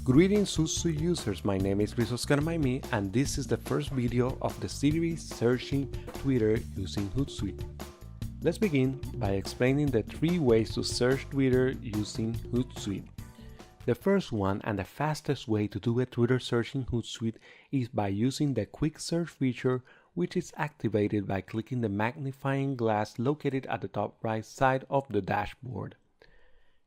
Greetings HootSuite users, my name is Oscar and this is the first video of the series Searching Twitter using HootSuite. Let's begin by explaining the 3 ways to search Twitter using HootSuite. The first one and the fastest way to do a Twitter search in HootSuite is by using the quick search feature, which is activated by clicking the magnifying glass located at the top right side of the dashboard.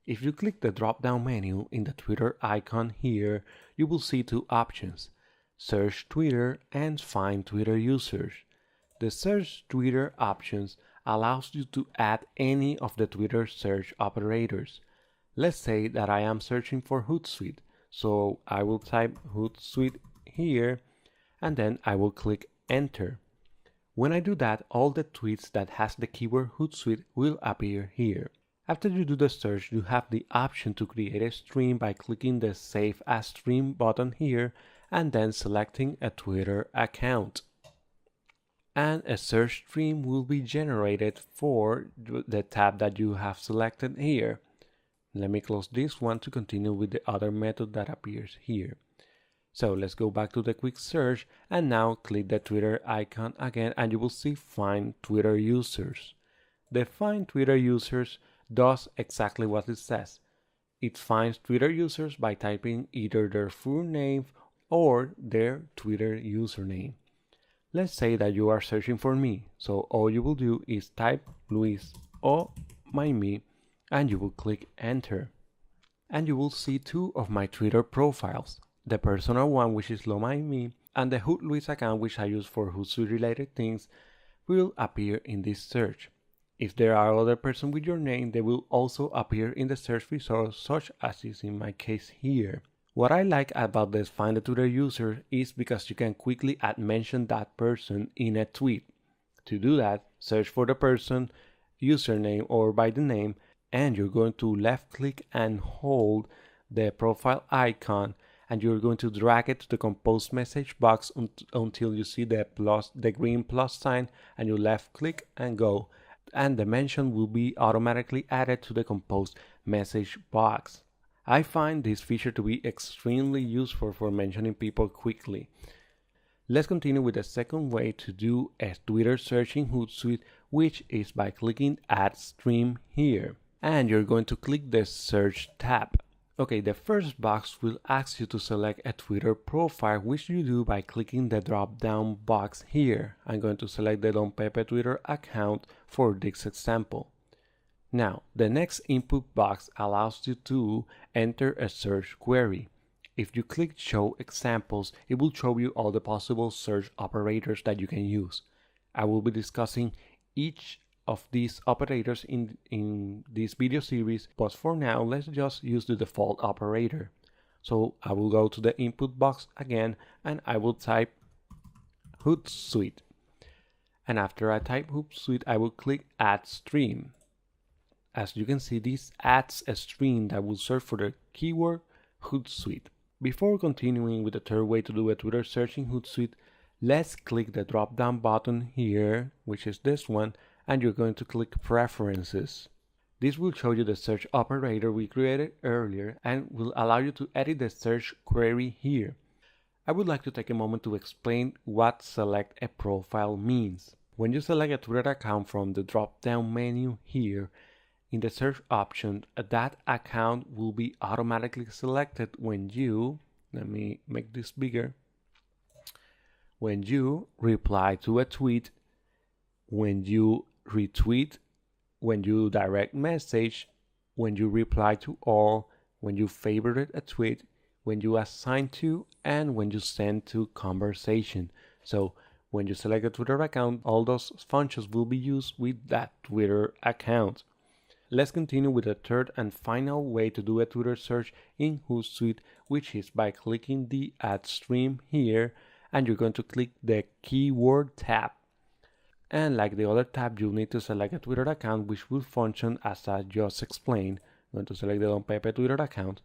If you click the drop-down menu in the Twitter icon here, you will see 2 options: Search Twitter and Find Twitter Users. The Search Twitter options allows you to add any of the Twitter search operators. Let's say that I am searching for HootSuite, so I will type HootSuite here and then I will click Enter. When I do that, all the tweets that has the keyword HootSuite will appear here. After you do the search, you have the option to create a stream by clicking the Save as Stream button here and then selecting a Twitter account. And a search stream will be generated for the tab that you have selected here. Let me close this one to continue with the other method that appears here. So let's go back to the quick search and now click the Twitter icon again and you will see Find Twitter Users. The Find Twitter Users does exactly what it says. It finds Twitter users by typing either their full name or their Twitter username. Let's say that you are searching for me, so all you will do is type Luis or me and you will click Enter. And you will see 2 of my Twitter profiles. The personal one, which is me, and the Hoot Luis account, which I use for HootSuite related things, will appear in this search. If there are other persons with your name, they will also appear in the search results, such as is in my case here. What I like about this Find a Twitter User is because you can quickly mention that person in a tweet. To do that, search for the person, username or by the name, and you're going to left click and hold the profile icon and you're going to drag it to the compose message box until you see the green plus sign, and you left click and go. And the mention will be automatically added to the composed message box. I find this feature to be extremely useful for mentioning people quickly. Let's continue with the second way to do a Twitter search in HootSuite, which is by clicking Add Stream here. And you're going to click the Search tab. Okay, the first box will ask you to select a Twitter profile, which you do by clicking the drop-down box here. I'm going to select the Don Pepe Twitter account for this example. Now, the next input box allows you to enter a search query. If you click Show Examples, it will show you all the possible search operators that you can use. I will be discussing each of these operators in this video series, but for now let's just use the default operator. So I will go to the input box again and I will type HootSuite, and after I type HootSuite I will click Add Stream. As you can see, this adds a stream that will search for the keyword HootSuite. Before continuing with the third way to do a Twitter search in HootSuite, let's click the drop down button here, which is this one, and you're going to click Preferences. This will show you the search operator we created earlier and will allow you to edit the search query here. I would like to take a moment to explain what select a profile means. When you select a Twitter account from the drop-down menu here, in the search option, that account will be automatically selected when you, let me make this bigger, when you reply to a tweet, when you retweet, when you direct message, when you reply to all, when you favorite a tweet, when you assign to, and when you send to conversation. So when you select a Twitter account, all those functions will be used with that Twitter account. Let's continue with the third and final way to do a Twitter search in HootSuite, which is by clicking the Add Stream here, and you're going to click the Keyword tab. And like the other tab, you'll need to select a Twitter account, which will function as I just explained. I'm going to select the Don Pepe Twitter account.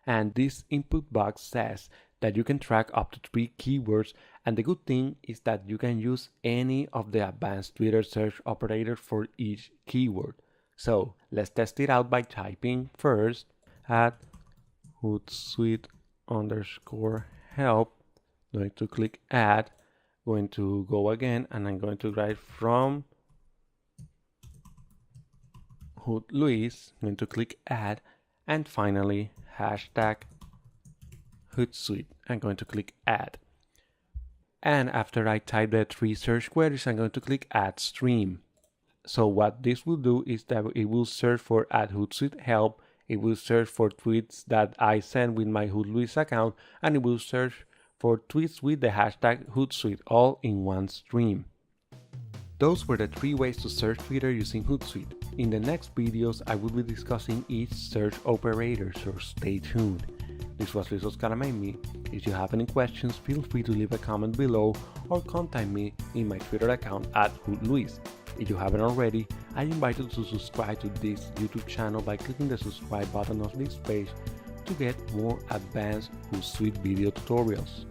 And this input box says that you can track up to 3 keywords. And the good thing is that you can use any of the advanced Twitter search operators for each keyword. So let's test it out by typing first at HootSuite _help, going to click add, going to go again, and I'm going to write from Hoot Luis, going to click add, and finally hashtag HootSuite. I'm going to click add. And after I type the 3 search queries, I'm going to click add stream. So what this will do is that it will search for @HootSuite help, it will search for tweets that I send with my Hoot Luis account, and it will search for tweets with the hashtag HootSuite, all in one stream. Those were the 3 ways to search Twitter using HootSuite. In the next videos, I will be discussing each search operator, so stay tuned. This was Luis Oscar Maimi. If you have any questions, feel free to leave a comment below or contact me in my Twitter account @HootLuis. If you haven't already, I invite you to subscribe to this YouTube channel by clicking the subscribe button of this page to get more advanced HootSuite video tutorials.